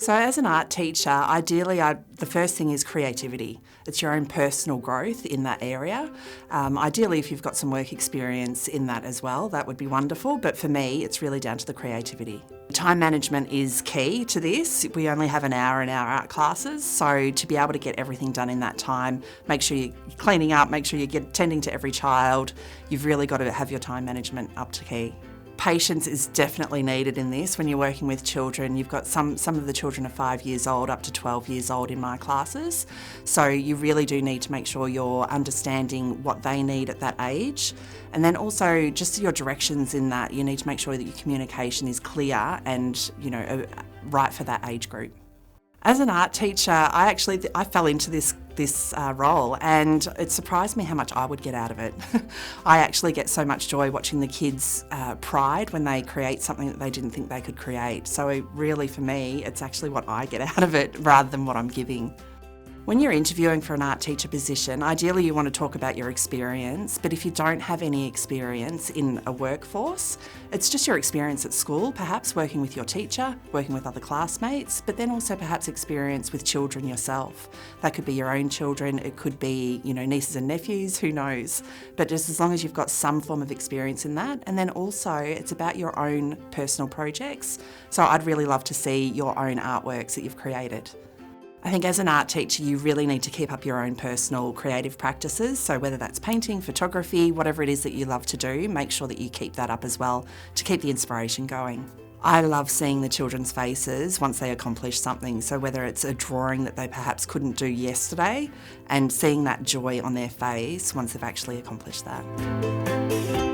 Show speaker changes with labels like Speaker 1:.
Speaker 1: So as an art teacher, ideally the first thing is creativity. It's your own personal growth in that area. Ideally, if you've got some work experience in that as well, that would be wonderful. But for me, it's really down to the creativity. Time management is key to this. We only have an hour in our art classes, so to be able to get everything done in that time, make sure you're cleaning up, make sure you're tending to every child, you've really got to have your time management up to key. Patience is definitely needed in this when you're working with children. You've got some of the children are 5 years old up to 12 years old in my classes. So you really do need to make sure you're understanding what they need at that age. And then also just your directions in that, you need to make sure that your communication is clear and, right for that age group. As an art teacher, I fell into this role, and it surprised me how much I would get out of it. I actually get so much joy watching the kids' pride when they create something that they didn't think they could create. So really, for me, it's actually what I get out of it rather than what I'm giving. When you're interviewing for an art teacher position, ideally you want to talk about your experience, but if you don't have any experience in a workforce, it's just your experience at school, perhaps working with your teacher, working with other classmates, but then also perhaps experience with children yourself. That could be your own children, it could be, nieces and nephews, who knows. But just as long as you've got some form of experience in that, and then also it's about your own personal projects. So I'd really love to see your own artworks that you've created. I think as an art teacher, you really need to keep up your own personal creative practices. So whether that's painting, photography, whatever it is that you love to do, make sure that you keep that up as well to keep the inspiration going. I love seeing the children's faces once they accomplish something. So whether it's a drawing that they perhaps couldn't do yesterday and seeing that joy on their face once they've actually accomplished that.